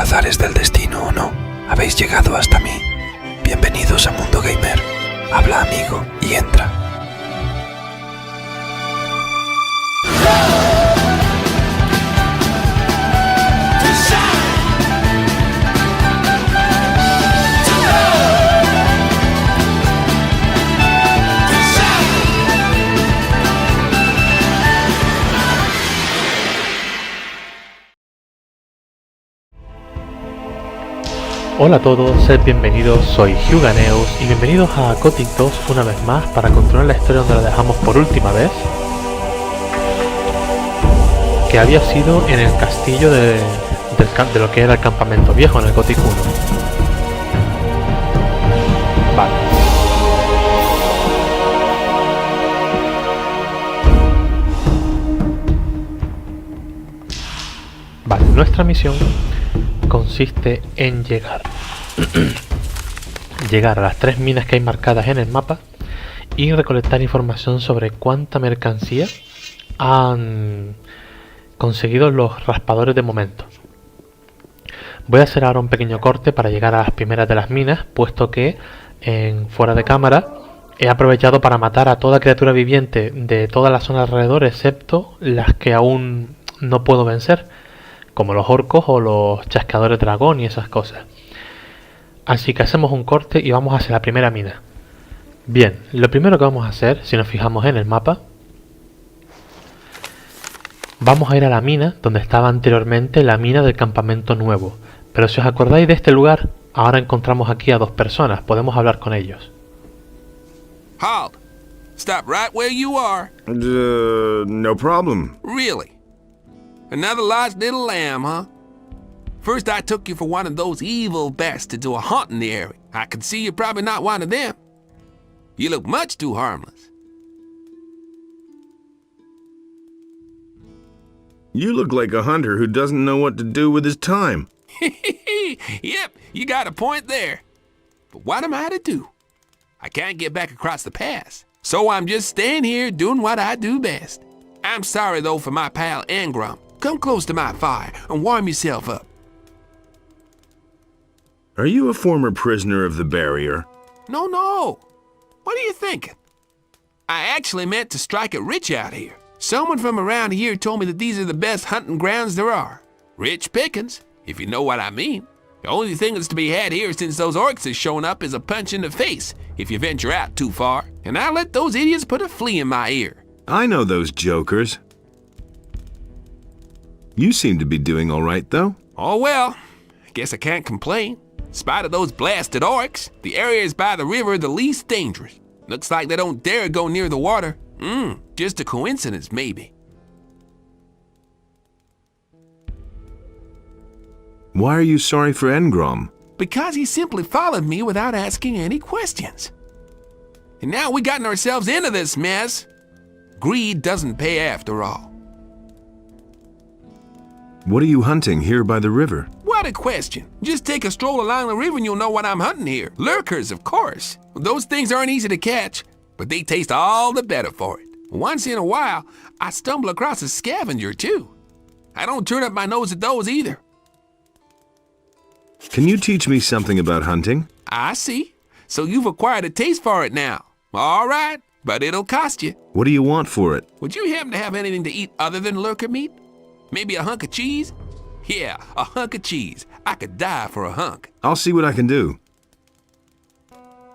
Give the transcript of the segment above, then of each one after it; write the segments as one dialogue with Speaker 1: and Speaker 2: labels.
Speaker 1: azares del destino o no, habéis llegado hasta mí. Bienvenidos a Mundo Gamer. Habla amigo y entra.
Speaker 2: Hola a todos, sed bienvenidos, soy Llegamos y bienvenidos a Gothic 2 una vez más para continuar la historia donde la dejamos por última vez, que había sido en el castillo de lo que era el campamento viejo en el Gothic 1. Vale, nuestra misión consiste en llegar a las 3 minas que hay marcadas en el mapa y recolectar información sobre cuánta mercancía han conseguido los raspadores de momento. Voy a hacer ahora un pequeño corte para llegar a las primeras de las minas, puesto que fuera de cámara he aprovechado para matar a toda criatura viviente de toda la zona alrededor, excepto las que aún no puedo vencer, como los orcos o los chasqueadores dragón y esas cosas. Así que hacemos un corte y vamos hacia la primera mina. Bien, lo primero que vamos a hacer, si nos fijamos en el mapa, vamos a ir a la mina donde estaba anteriormente la mina del campamento nuevo. Pero si os acordáis de este lugar, ahora encontramos aquí a 2 personas, podemos hablar con ellos.
Speaker 3: Halt! Stop right where you are.
Speaker 4: No problem.
Speaker 3: Really? Another lost little lamb, huh? First I took you for one of those evil beasts to do a hunt in the area. I could see you're probably not one of them. You look much too harmless.
Speaker 4: You look like a hunter who doesn't know what to do with his time.
Speaker 3: Yep, you got a point there. But what am I to do? I can't get back across the pass. So I'm just staying here doing what I do best. I'm sorry though for my pal Engram. Come close to my fire and warm yourself up.
Speaker 4: Are you a former prisoner of the barrier?
Speaker 3: No. What are you thinking? I actually meant to strike it rich out here. Someone from around here told me that these are the best hunting grounds there are. Rich pickings, if you know what I mean. The only thing that's to be had here since those orcs have shown up is a punch in the face if you venture out too far. And I'll let those idiots put a flea in my ear.
Speaker 4: I know those jokers. You seem to be doing all right, though.
Speaker 3: Oh well, I guess I can't complain. In spite of those blasted orcs, the areas by the river are the least dangerous. Looks like they don't dare go near the water. Just a coincidence, maybe.
Speaker 4: Why are you sorry for Engram?
Speaker 3: Because he simply followed me without asking any questions. And now we gotten ourselves into this mess. Greed doesn't pay after all.
Speaker 4: What are you hunting here by the river?
Speaker 3: What a question. Just take a stroll along the river and you'll know what I'm hunting here. Lurkers, of course. Those things aren't easy to catch, but they taste all the better for it. Once in a while, I stumble across a scavenger, too. I don't turn up my nose at those either.
Speaker 4: Can you teach me something about hunting?
Speaker 3: I see. So you've acquired a taste for it now. All right, but it'll cost you.
Speaker 4: What do you want for it?
Speaker 3: Would you happen to have anything to eat other than lurker meat? Maybe a hunk of cheese? Yeah, a hunk of cheese. I could die for a hunk.
Speaker 4: I'll see what I can do.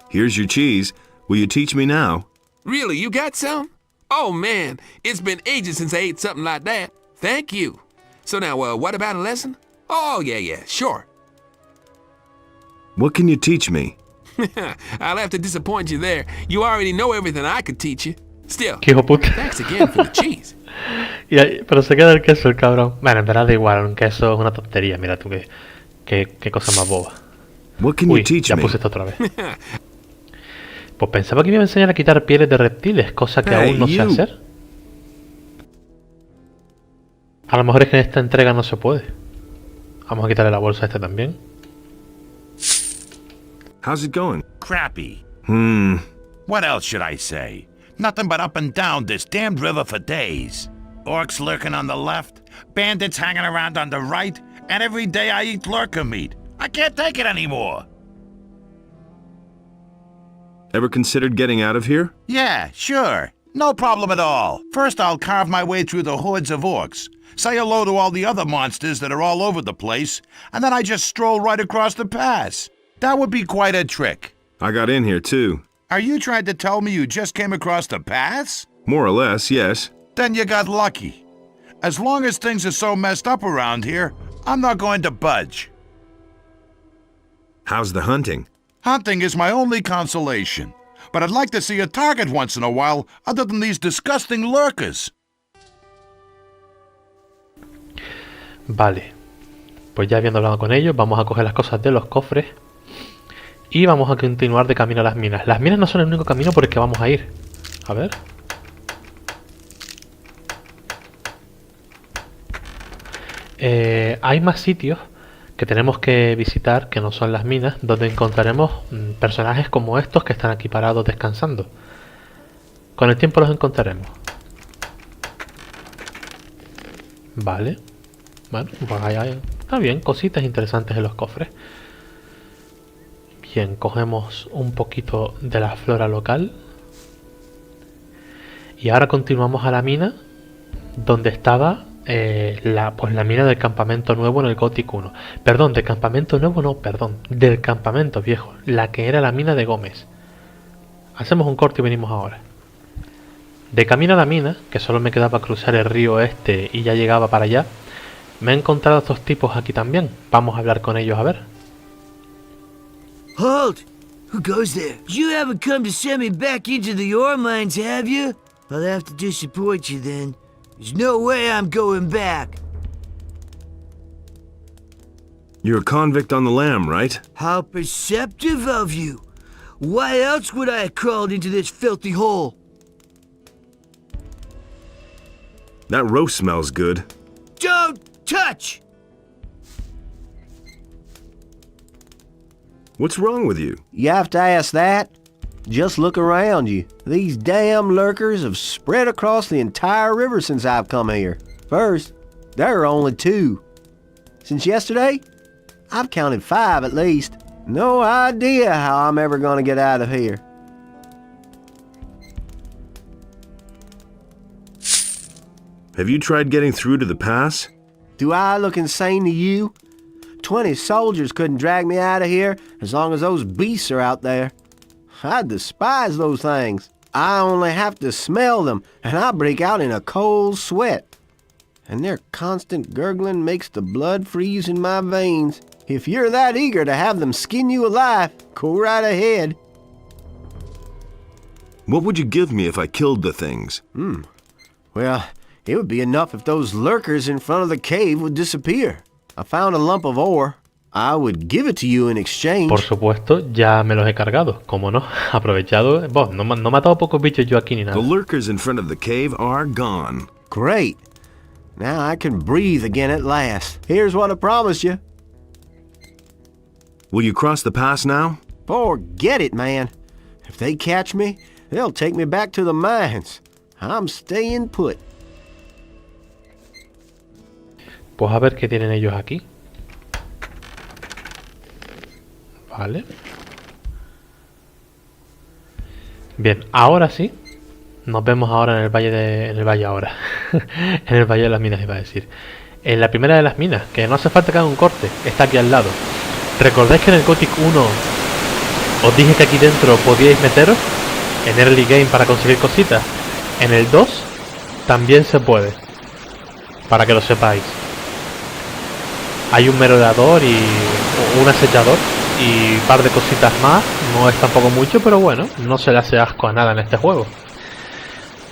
Speaker 4: Here's your cheese. Will you teach me now?
Speaker 3: Really, you got some? Oh man, it's been ages since I ate something like that. Thank you. So now, what about a lesson? Oh, yeah, sure.
Speaker 4: What can you teach me?
Speaker 3: I'll have to disappoint you there. You already know everything I could teach you. Still,
Speaker 2: ¡Qué hijo puta!
Speaker 3: thanks again for the cheese.
Speaker 2: Pero se queda el queso, el cabrón. Bueno, en verdad da igual, un queso es una tontería. Mira tú, qué cosa más boba.
Speaker 4: What can you teach
Speaker 2: ya
Speaker 4: me?
Speaker 2: puse esto otra vez. Pues pensaba que me iba a enseñar a quitar pieles de reptiles, cosa que aún no sé hacer. A lo mejor es que en esta entrega no se puede. Vamos a quitarle la bolsa a este también.
Speaker 4: How's it going?
Speaker 5: Crappy.
Speaker 4: What
Speaker 5: else should I say? Nothing but up and down this damned river for days. Orcs lurking on the left, bandits hanging around on the right, And every day I eat lurker meat. I can't take it anymore.
Speaker 4: Ever considered getting out of here?
Speaker 5: Yeah, sure. No problem at all. First I'll carve my way through the hordes of orcs. Say hello to all the other monsters that are all over the place, and then I just stroll right across the pass. That would be quite a trick.
Speaker 4: I got in here too.
Speaker 5: Are you trying to tell me you just came across the pass?
Speaker 4: More or less, yes.
Speaker 5: Then you got lucky. As long as things are so messed up around here, I'm not going to budge.
Speaker 4: How's the hunting?
Speaker 5: Hunting is my only consolation, but I'd like to see a target once in a while other than these disgusting lurkers.
Speaker 2: Vale, pues ya habiendo hablado con ellos, vamos a coger las cosas de los cofres y vamos a continuar de camino a las minas. Las minas no son el único camino por el que vamos a ir. A ver. Hay más sitios que tenemos que visitar que no son las minas, donde encontraremos personajes como estos que están aquí parados descansando. Con el tiempo los encontraremos. Vale. Bueno, pues está bien, cositas interesantes en los cofres. Bien, cogemos un poquito de la flora local. Y ahora continuamos a la mina donde estaba la mina del campamento nuevo en el Gothic 1. Perdón, del campamento nuevo no, perdón, del campamento viejo, la que era la mina de Gómez. Hacemos un corte y venimos ahora. De camino a la mina, que solo me quedaba cruzar el río este y ya llegaba para allá, me he encontrado a estos tipos aquí también. Vamos a hablar con ellos a ver.
Speaker 6: Halt! Who goes there? You haven't come to send me back into the ore mines, have you? I'll have to disappoint you then. There's no way I'm going back.
Speaker 4: You're a convict on the lam, right?
Speaker 6: How perceptive of you. Why else would I have crawled into this filthy hole?
Speaker 4: That roast smells good.
Speaker 6: Don't touch!
Speaker 4: What's wrong with you?
Speaker 7: You have to ask that? Just look around you. These damn lurkers have spread across the entire river since I've come here. First, there are only 2. Since yesterday, I've counted 5 at least. No idea how I'm ever gonna get out of here.
Speaker 4: Have you tried getting through to the pass?
Speaker 7: Do I look insane to you? 20 soldiers couldn't drag me out of here as long as those beasts are out there. I despise those things. I only have to smell them, and I break out in a cold sweat. And their constant gurgling makes the blood freeze in my veins. If you're that eager to have them skin you alive, go right ahead.
Speaker 4: What would you give me if I killed the things?
Speaker 7: Well, it would be enough if those lurkers in front of the cave would disappear. I found a lump of ore. I would give it to you in exchange.
Speaker 2: Por supuesto, ya me los he cargado, como no, aprovechado. No he matado pocos bichos yo aquí ni nada.
Speaker 4: The lurkers in front of the cave are gone.
Speaker 7: Great. Now I can breathe again at last. Here's what I promised you.
Speaker 4: Will you cross the pass now?
Speaker 7: Forget it, man. If they catch me, they'll take me back to the mines. I'm staying put.
Speaker 2: Pues a ver qué tienen ellos aquí. Vale. Bien, ahora sí. Nos vemos ahora en el valle ahora. En el valle de las minas iba a decir. En la primera de las minas, que no hace falta que haga un corte, está aquí al lado. ¿Recordáis que en el Gothic 1 os dije que aquí dentro podíais meteros en early game para conseguir cositas? En el 2 también se puede, para que lo sepáis. Hay un merodeador y un acechador y un par de cositas más. No es tampoco mucho, pero bueno, no se le hace asco a nada en este juego.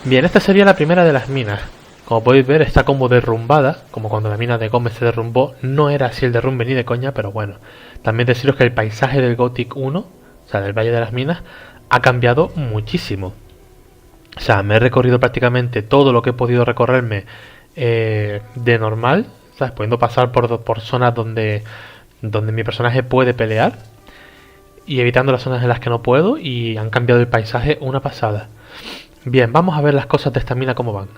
Speaker 2: Bien, esta sería la primera de las minas. Como podéis ver, está como derrumbada, como cuando la mina de Gómez se derrumbó. No era así el derrumbe ni de coña, pero bueno. También deciros que el paisaje del Gothic 1, o sea, del Valle de las Minas, ha cambiado muchísimo. O sea, me he recorrido prácticamente todo lo que he podido recorrerme de normal, ¿sabes? Pudiendo pasar por zonas donde mi personaje puede pelear y evitando las zonas en las que no puedo, y han cambiado el paisaje una pasada. Bien, vamos a ver las cosas de esta mina cómo van.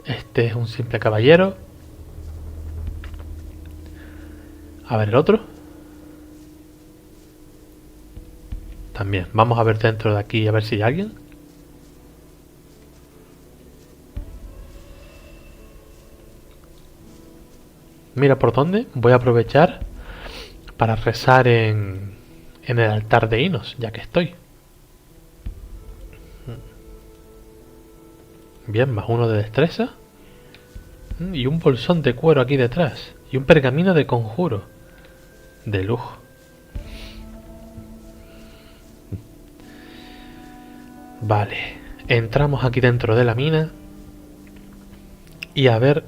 Speaker 2: Este es un simple caballero. A ver, el otro. También. Vamos a ver dentro de aquí a ver si hay alguien. Mira por dónde. Voy a aprovechar para rezar en el altar de Inos, ya que estoy. Bien, más 1 de destreza. Y un bolsón de cuero aquí detrás. Y un pergamino de conjuro. De lujo. Vale. Entramos aquí dentro de la mina. Y a ver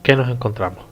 Speaker 2: qué nos encontramos.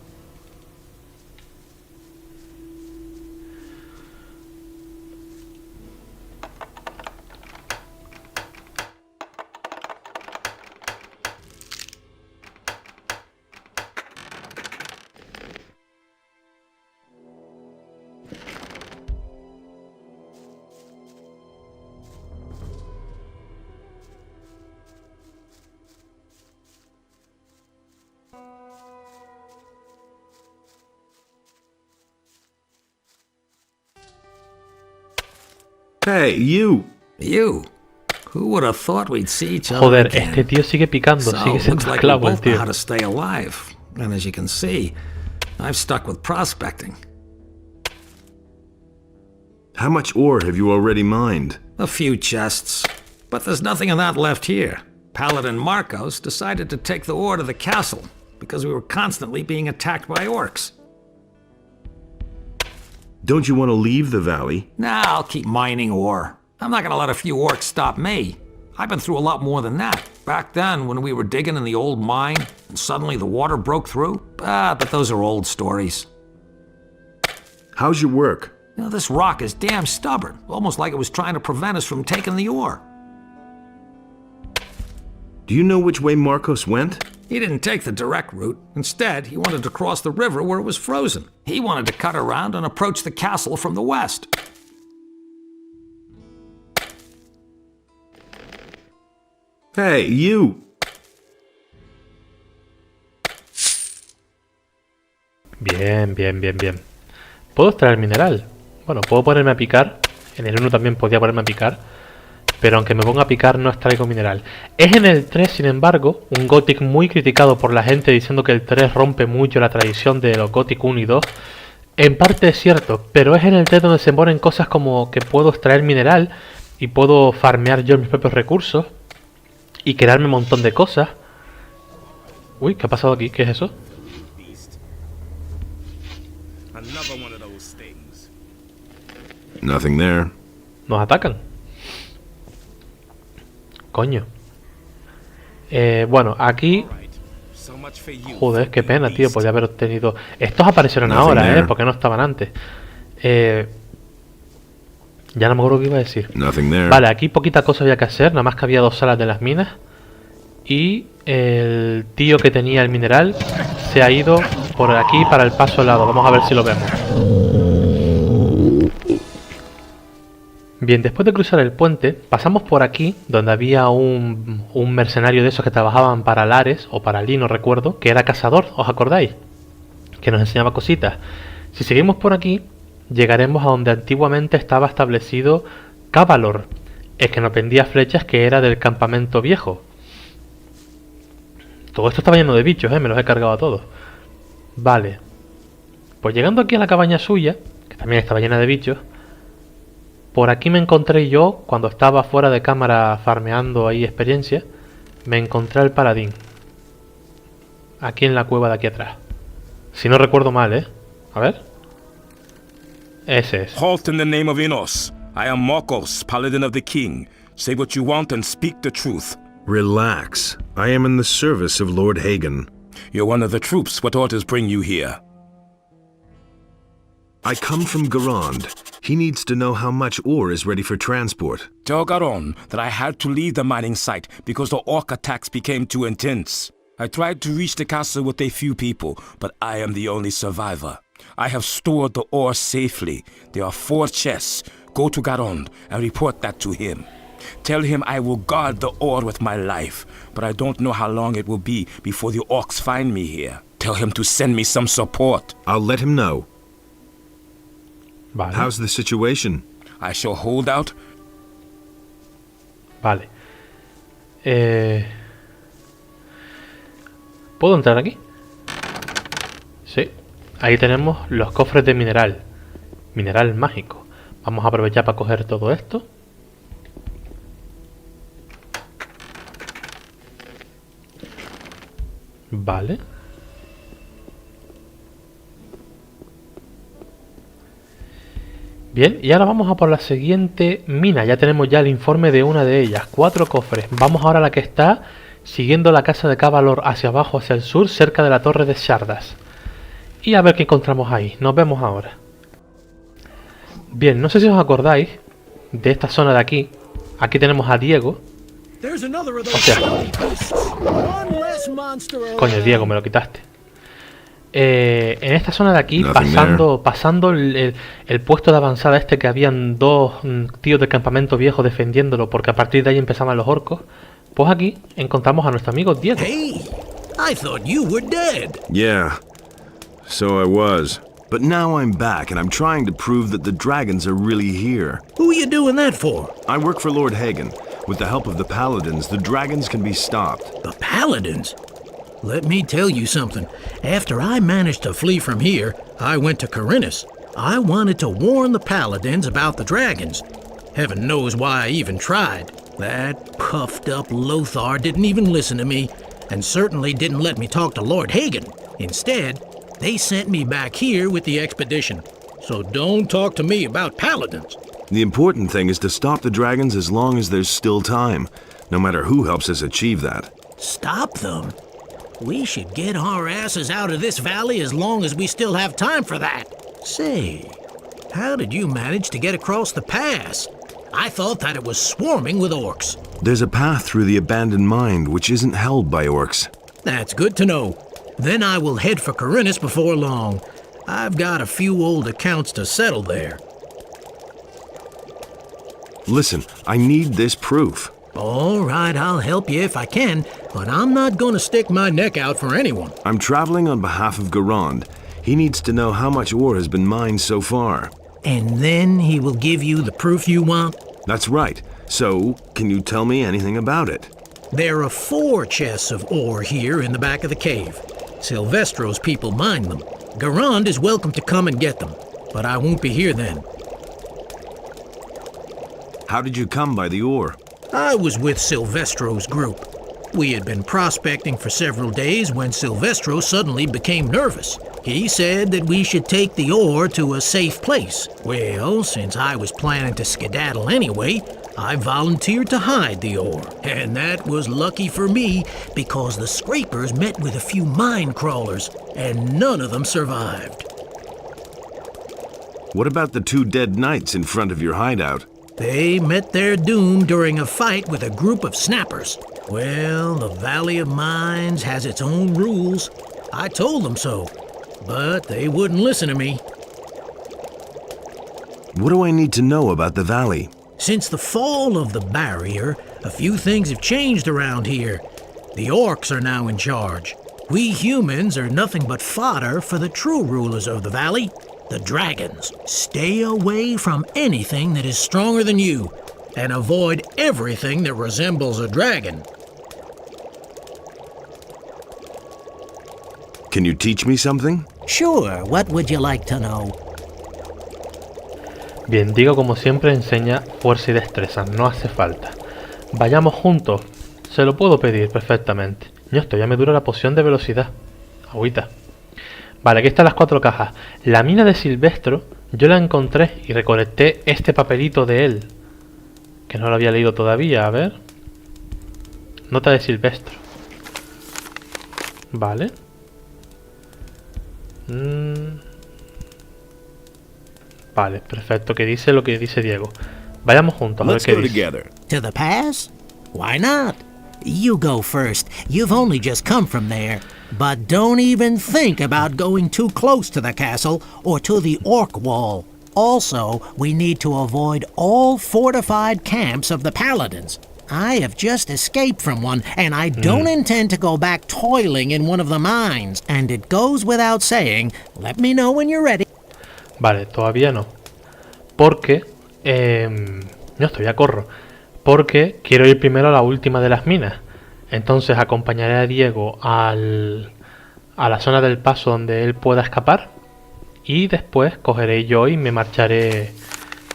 Speaker 4: Hey, you!
Speaker 8: You? Who would have thought we'd see each other
Speaker 2: Joder,
Speaker 8: again?
Speaker 2: este tío sigue picando,
Speaker 8: So,
Speaker 2: sigue siendo
Speaker 8: looks like we
Speaker 2: esclavo el
Speaker 8: both know
Speaker 2: tío.
Speaker 8: how to stay alive. And as you can see, I've stuck with prospecting.
Speaker 4: How much ore have you already mined?
Speaker 8: A few chests. But there's nothing of that left here. Paladin Marcos decided to take the ore to the castle because we were constantly being attacked by orcs.
Speaker 4: Don't you want to leave the valley?
Speaker 8: Nah, I'll keep mining ore. I'm not gonna let a few orcs stop me. I've been through a lot more than that. Back then, when we were digging in the old mine, and suddenly the water broke through. But those are old stories.
Speaker 4: How's your work?
Speaker 8: You know, this rock is damn stubborn, almost like it was trying to prevent us from taking the ore.
Speaker 4: Do you know which way Marcos went?
Speaker 8: He didn't take the direct route. Instead, he wanted to cross the river where it was frozen. He wanted to cut around and approach the castle from the west.
Speaker 4: Hey, you!
Speaker 2: Bien, bien, bien, bien. ¿Puedo extraer mineral? Bueno, puedo ponerme a picar. En el 1 también podía ponerme a picar. Pero aunque me ponga a picar no extraigo mineral. Es en el 3, sin embargo, un Gothic muy criticado por la gente diciendo que el 3 rompe mucho la tradición de los Gothic 1 y 2. En parte es cierto, pero es en el 3 donde se ponen cosas como que puedo extraer mineral y puedo farmear yo mis propios recursos y crearme un montón de cosas. Uy, ¿qué ha pasado aquí? ¿Qué es eso?
Speaker 4: Nothing there.
Speaker 2: Nos atacan. Coño. Bueno, aquí... Joder, qué pena, tío. Podría haber obtenido... Estos aparecieron ahora, porque no estaban antes. Ya no me acuerdo qué iba a decir. Vale, aquí poquita cosa había que hacer. Nada más que había 2 salas de las minas. Y el tío que tenía el mineral se ha ido por aquí para el paso al lado. Vamos a ver si lo vemos. Bien, después de cruzar el puente, pasamos por aquí, donde había un mercenario de esos que trabajaban para Lares, o para Lee, no recuerdo, que era cazador, ¿os acordáis? Que nos enseñaba cositas. Si seguimos por aquí, llegaremos a donde antiguamente estaba establecido Cavalor, el que nos vendía flechas, que era del campamento viejo. Todo esto estaba lleno de bichos, me los he cargado a todos. Vale. Pues llegando aquí a la cabaña suya, que también estaba llena de bichos, por aquí me encontré yo, cuando estaba fuera de cámara farmeando ahí experiencia, me encontré al paladín. Aquí en la cueva de aquí atrás. Si no recuerdo mal, A ver. Ese es.
Speaker 9: Halt in the name of Inos. I am Marcos, Paladin of the King. Say what you want and speak the truth.
Speaker 4: Relax. I am in the service of Lord Hagen.
Speaker 9: You're one of the troops. What orders bring you here?
Speaker 4: I come from Garand. He needs to know how much ore is ready for transport.
Speaker 9: Tell Garon that I had to leave the mining site because the orc attacks became too intense. I tried to reach the castle with a few people, but I am the only survivor. I have stored the ore safely. There are 4 chests. Go to Garand and report that to him. Tell him I will guard the ore with my life, but I don't know how long it will be before the orcs find me here. Tell him to send me some support.
Speaker 4: I'll let him know.
Speaker 2: Vale.
Speaker 4: How's the situation?
Speaker 9: I shall hold out.
Speaker 2: Vale. ¿Puedo entrar aquí? Sí. Ahí tenemos los cofres de mineral. Mineral mágico. Vamos a aprovechar para coger todo esto. Vale. Bien, y ahora vamos a por la siguiente mina. Ya tenemos ya el informe de una de ellas. 4 cofres. Vamos ahora a la que está siguiendo la casa de Cavalor hacia abajo, hacia el sur, cerca de la torre de Shardas. Y a ver qué encontramos ahí. Nos vemos ahora. Bien, no sé si os acordáis de esta zona de aquí. Aquí tenemos a Diego. O sea, coño, Diego, me lo quitaste. En esta zona de aquí, pasando el puesto de avanzada este, que habían 2 tíos de campamento viejo defendiéndolo, porque a partir de ahí empezaban los orcos. Pues aquí encontramos a nuestro amigo Diego.
Speaker 6: Hey, I thought you were dead.
Speaker 4: Yeah, so I was. But now I'm back and I'm trying to prove that the dragons are really here.
Speaker 6: Who are you doing that for?
Speaker 4: I work for Lord Hagen. With the help of the Paladins, the dragons can be stopped.
Speaker 6: The Paladins? Let me tell you something. After I managed to flee from here, I went to Corinus. I wanted to warn the Paladins about the dragons. Heaven knows why I even tried. That puffed up Lothar didn't even listen to me, and certainly didn't let me talk to Lord Hagen. Instead, they sent me back here with the expedition. So don't talk to me about Paladins.
Speaker 4: The important thing is to stop the dragons as long as there's still time, no matter who helps us achieve that.
Speaker 6: Stop them? We should get our asses out of this valley as long as we still have time for that. Say, how did you manage to get across the pass? I thought that it was swarming with orcs.
Speaker 4: There's a path through the abandoned mine which isn't held by orcs.
Speaker 6: That's good to know. Then I will head for Corinus before long. I've got a few old accounts to settle there.
Speaker 4: Listen, I need this proof.
Speaker 6: All right, I'll help you if I can, but I'm not going to stick my neck out for anyone.
Speaker 4: I'm traveling on behalf of Garand. He needs to know how much ore has been mined so far.
Speaker 6: And then he will give you the proof you want?
Speaker 4: That's right. So, can you tell me anything about it?
Speaker 6: There are 4 chests of ore here in the back of the cave. Silvestro's people mine them. Garand is welcome to come and get them, but I won't be here then.
Speaker 4: How did you come by the ore?
Speaker 6: I was with Silvestro's group. We had been prospecting for several days when Silvestro suddenly became nervous. He said that we should take the ore to a safe place. Well, since I was planning to skedaddle anyway, I volunteered to hide the ore. And that was lucky for me, because the scrapers met with a few mine crawlers, and none of them survived.
Speaker 4: What about the 2 dead knights in front of your hideout?
Speaker 6: They met their doom during a fight with a group of snappers. Well, the Valley of Mines has its own rules. I told them so, but they wouldn't listen to me.
Speaker 4: What do I need to know about the valley?
Speaker 6: Since the fall of the barrier, a few things have changed around here. The orcs are now in charge. We humans are nothing but fodder for the true rulers of the valley, the dragons. Stay away from anything that is stronger than you, and avoid everything that resembles a dragon.
Speaker 4: Can you teach me something?
Speaker 6: Sure, what would you like to know?
Speaker 2: Bien, Diego como siempre enseña fuerza y destreza, no hace falta. Vayamos juntos, se lo puedo pedir perfectamente. Y esto ya me dura la poción de velocidad. Agüita. Vale, aquí están las 4 cajas. La mina de Silvestro, yo la encontré y recolecté este papelito de él, que no lo había leído todavía, a ver. Nota de Silvestro. Vale. Vale, perfecto, que dice lo que dice Diego. Vayamos juntos a ver qué dice.
Speaker 6: To the pass? Why not? You go first. You've only just come from there. But don't even think about going too close to the castle or to the orc wall. Also, we need to avoid all fortified camps of the Paladins. I have just escaped from one, and I don't intend to go back toiling in one of the mines. And it goes without saying, let me know when you're ready.
Speaker 2: Vale, todavía no. porque... no, todavía corro. Porque quiero ir primero a la última de las minas. Entonces acompañaré a Diego a la zona del paso donde él pueda escapar. Y después cogeré yo y me marcharé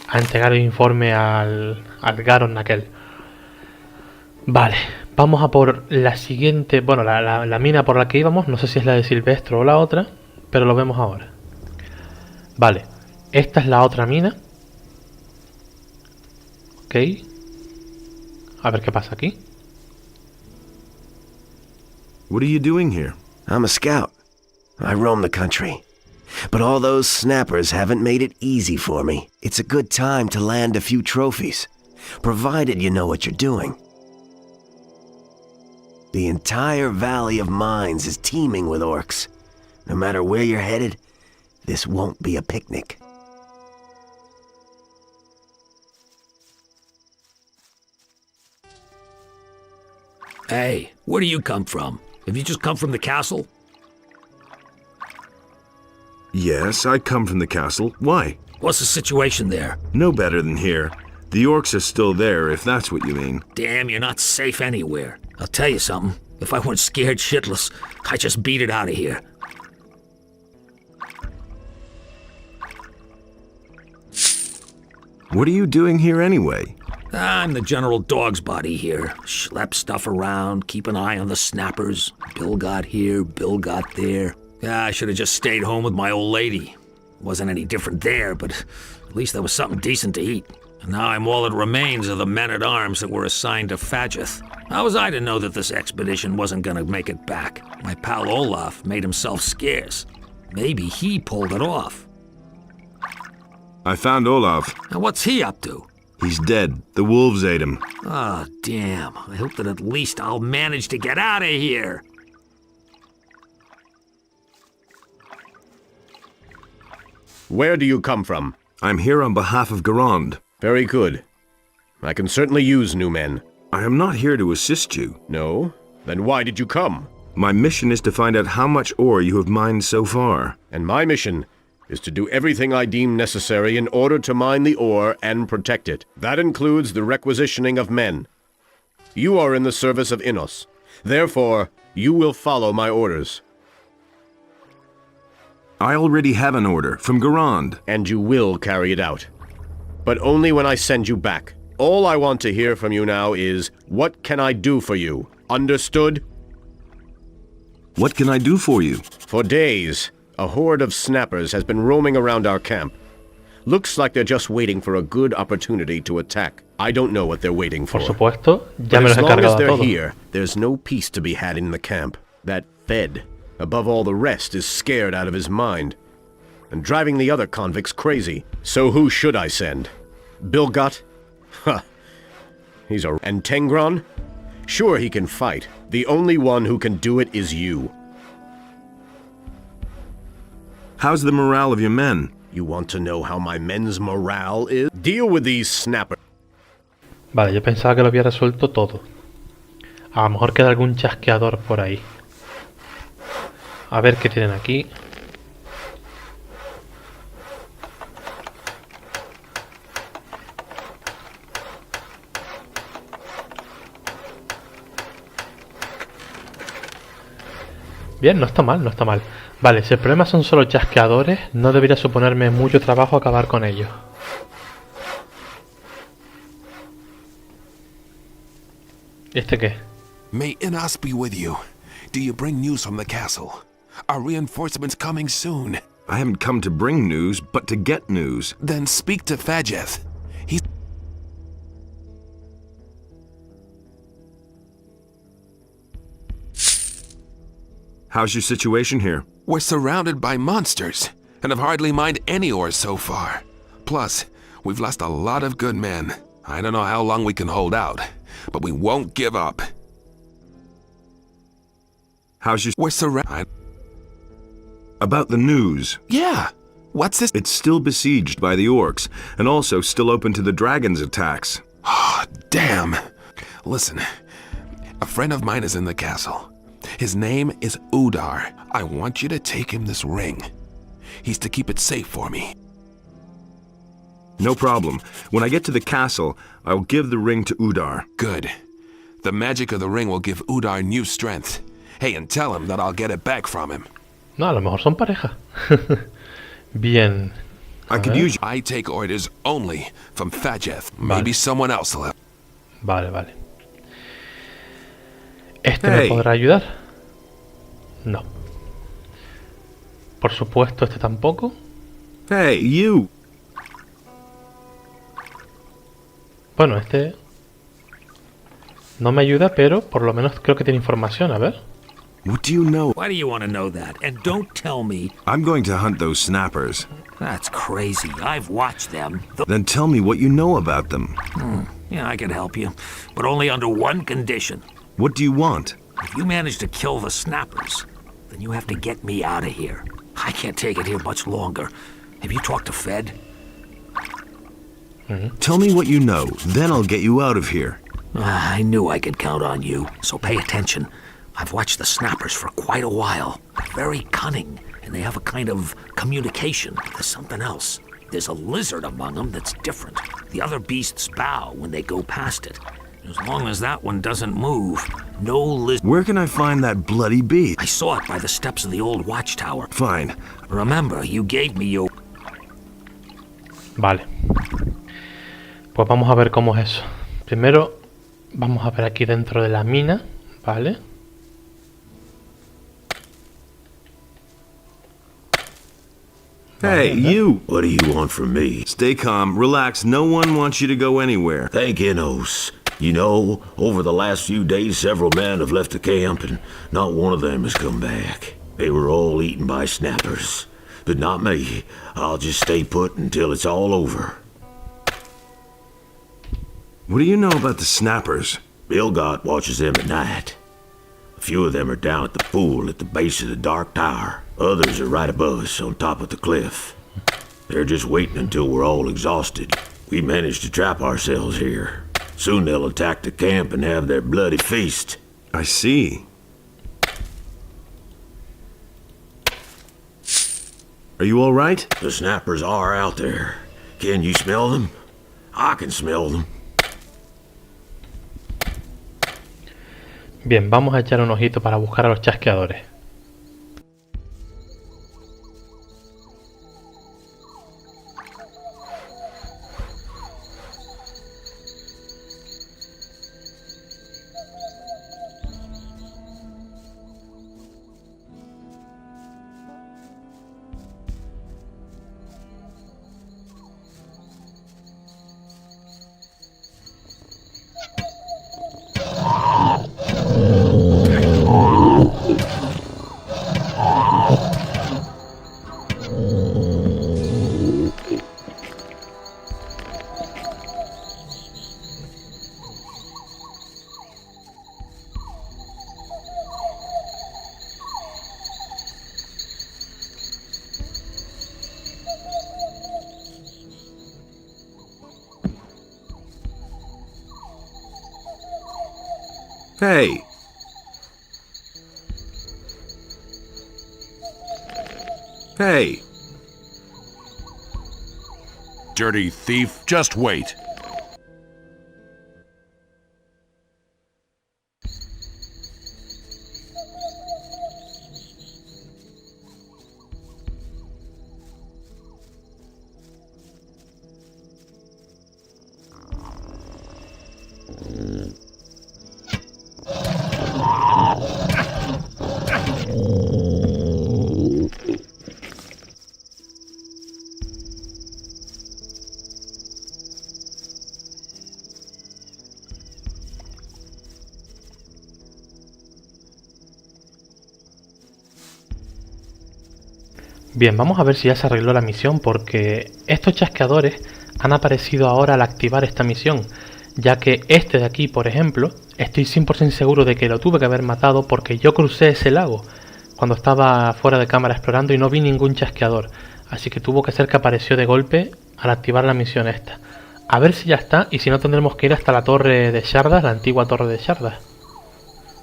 Speaker 2: a entregar el informe al Garon aquel. Vale, vamos a por la siguiente. Bueno, la mina por la que íbamos. No sé si es la de Silvestre o la otra, pero lo vemos ahora. Vale, esta es la otra mina. Ok. A ver qué pasa aquí.
Speaker 4: What are you doing here?
Speaker 7: I'm a scout. I roam the country. But all those snappers haven't made it easy for me. It's a good time to land a few trophies, provided you know what you're doing. The entire Valley of Mines is teeming with orcs. No matter where you're headed, this won't be a picnic.
Speaker 8: Hey, where do you come from? Have you just come from the castle?
Speaker 4: Yes, I come from the castle. Why?
Speaker 8: What's the situation there?
Speaker 4: No better than here. The orcs are still there, if that's what you mean.
Speaker 8: Damn, you're not safe anywhere. I'll tell you something. If I weren't scared shitless, I'd just beat it out of here.
Speaker 4: What are you doing here anyway?
Speaker 8: I'm the general dog's body here. Schlep stuff around, keep an eye on the snappers. Bill got here, Bill got there. I should have just stayed home with my old lady. Wasn't any different there, but at least there was something decent to eat. And now I'm all that remains of the men-at-arms that were assigned to Fadgeth. How was I to know that this expedition wasn't gonna make it back? My pal Olaf made himself scarce. Maybe he pulled it off.
Speaker 4: I found Olaf.
Speaker 8: Now what's he up to?
Speaker 4: He's dead. The wolves ate him.
Speaker 8: Ah, damn. I hope that at least I'll manage to get out of here.
Speaker 5: Where do you come from?
Speaker 4: I'm here on behalf of Garand.
Speaker 5: Very good. I can certainly use new men.
Speaker 4: I am not here to assist you.
Speaker 5: No? Then why did you come?
Speaker 4: My mission is to find out how much ore you have mined so far.
Speaker 5: And my mission is to do everything I deem necessary in order to mine the ore and protect it. That includes the requisitioning of men. You are in the service of Innos. Therefore, you will follow my orders.
Speaker 4: I already have an order from Garand.
Speaker 5: And you will carry it out. But only when I send you back. All I want to hear from you now is, what can I do for you? Understood?
Speaker 4: What can I do for you?
Speaker 5: For days, a horde of snappers has been roaming around our camp. Looks like they're just waiting for a good opportunity to attack. I don't know what they're waiting for.
Speaker 2: Por supuesto, ya
Speaker 5: But
Speaker 2: me los
Speaker 5: as
Speaker 2: he
Speaker 5: long as
Speaker 2: cargado a
Speaker 5: they're
Speaker 2: todos.
Speaker 5: here, there's no peace to be had in the camp. That Fed, above all the rest, is scared out of his mind. And driving the other convicts crazy. So who should I send? Bilgot? Huh. He's a... And Tengron? Sure, he can fight. The only one who can do it is you.
Speaker 4: How's the morale of your men?
Speaker 5: You want to know how my men's morale is? Deal with these snappers.
Speaker 2: Vale, yo pensaba que lo había resuelto todo. A lo mejor queda algún chasqueador por ahí. A ver qué tienen aquí. Bien, no está mal, no está mal. Vale, si el problema son solo chasqueadores, no debería suponerme mucho trabajo acabar con ellos. ¿Este qué?
Speaker 3: May Innos be with you. Do you bring news from the castle? Are reinforcements coming soon?
Speaker 4: I haven't come to bring news, but to get news.
Speaker 3: Then speak to Fadgeth. He's...
Speaker 4: How's your situation here?
Speaker 3: We're surrounded by monsters, and have hardly mined any ore so far. Plus, we've lost a lot of good men. I don't know how long we can hold out, but we won't give up.
Speaker 4: How's your...
Speaker 3: We're surrounded...
Speaker 4: About the news.
Speaker 3: Yeah. What's this?
Speaker 4: It's still besieged by the orcs, and also still open to the dragon's attacks.
Speaker 3: Oh, damn. Listen, a friend of mine is in the castle. His name is Udar. I want you to take him this ring. He's to keep it safe for me.
Speaker 4: No problem. When I get to the castle, I'll give the ring to Udar.
Speaker 3: Good. The magic of the ring will give Udar new strength. Hey, and tell him that I'll get it back from him.
Speaker 2: No, a lo mejor son pareja. Bien.
Speaker 4: I could use
Speaker 3: I take orders only from Fajeth. Maybe someone else will help.
Speaker 2: Vale, vale. ¿Este me podrá ayudar? No. Por supuesto, este tampoco.
Speaker 4: Hey, you!
Speaker 2: Bueno, este no me ayuda, pero por lo menos creo que tiene información. A ver.
Speaker 4: What do you know?
Speaker 8: Why do you want to know that? And don't tell me.
Speaker 4: I'm going to hunt those snappers.
Speaker 8: That's crazy. I've watched them.
Speaker 4: Then tell me what you know about them.
Speaker 8: Yeah, I can help you. But only under one condition.
Speaker 4: What do you want?
Speaker 8: If you manage to kill the snappers, then you have to get me out of here. I can't take it here much longer. Have you talked to Fed?
Speaker 4: Tell me what you know, then I'll get you out of here.
Speaker 8: I knew I could count on you, so pay attention. I've watched the snappers for quite a while. They're very cunning, and they have a kind of communication. There's something else. There's a lizard among them that's different. The other beasts bow when they go past it. As long as that one doesn't move, no lizard...
Speaker 4: Where can I find that bloody beast?
Speaker 8: I saw it by the steps of the old watchtower.
Speaker 4: Fine.
Speaker 8: Remember, you gave me your...
Speaker 2: Vale. Pues vamos a ver cómo es eso. Primero, vamos a ver aquí dentro de la mina, ¿vale?
Speaker 4: Hey, you! What do you want from me? Stay calm, relax, no one wants you to go anywhere.
Speaker 10: Thank Enos. You know, over the last few days, several men have left the camp, and not one of them has come back. They were all eaten by snappers. But not me. I'll just stay put until it's all over.
Speaker 4: What do you know about the snappers?
Speaker 10: Bilgot watches them at night. A few of them are down at the pool at the base of the Dark Tower. Others are right above us on top of the cliff. They're just waiting until we're all exhausted. We managed to trap ourselves here. Soon they'll attack the camp and have their bloody feast.
Speaker 4: I see. Are you all right?
Speaker 10: The snappers are out there. Can you smell them? I can smell them.
Speaker 2: Bien, vamos a echar un ojito para buscar a los chasqueadores.
Speaker 4: Hey! Hey!
Speaker 5: Dirty thief, just wait.
Speaker 2: Bien, vamos a ver si ya se arregló la misión, porque estos chasqueadores han aparecido ahora al activar esta misión, ya que este de aquí, por ejemplo, estoy 100% seguro de que lo tuve que haber matado porque yo crucé ese lago cuando estaba fuera de cámara explorando y no vi ningún chasqueador, así que tuvo que ser que apareció de golpe al activar la misión esta. A ver si ya está, y si no tendremos que ir hasta la torre de Shardas, la antigua torre de Shardas.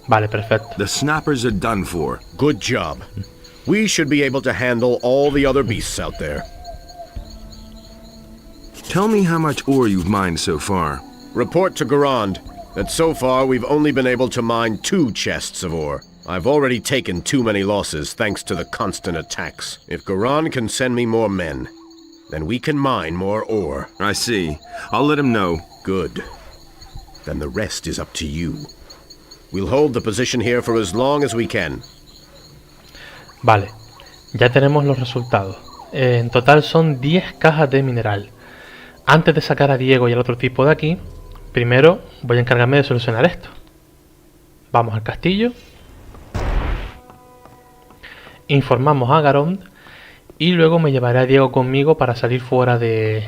Speaker 2: Vale, perfecto.
Speaker 4: The snappers are done for.
Speaker 11: Good job. We should be able to handle all the other beasts out there.
Speaker 4: Tell me how much ore you've mined so far.
Speaker 11: Report to Garand that so far we've only been able to mine 2 chests of ore. I've already taken too many losses thanks to the constant attacks. If Garand can send me more men, then we can mine more ore.
Speaker 4: I see. I'll let him know.
Speaker 11: Good. Then the rest is up to you. We'll hold the position here for as long as we can.
Speaker 2: Vale, ya tenemos los resultados. En total son 10 cajas de mineral. Antes de sacar a Diego y al otro tipo de aquí, primero voy a encargarme de solucionar esto. Vamos al castillo. Informamos a Garond. Y luego me llevaré a Diego conmigo para salir fuera del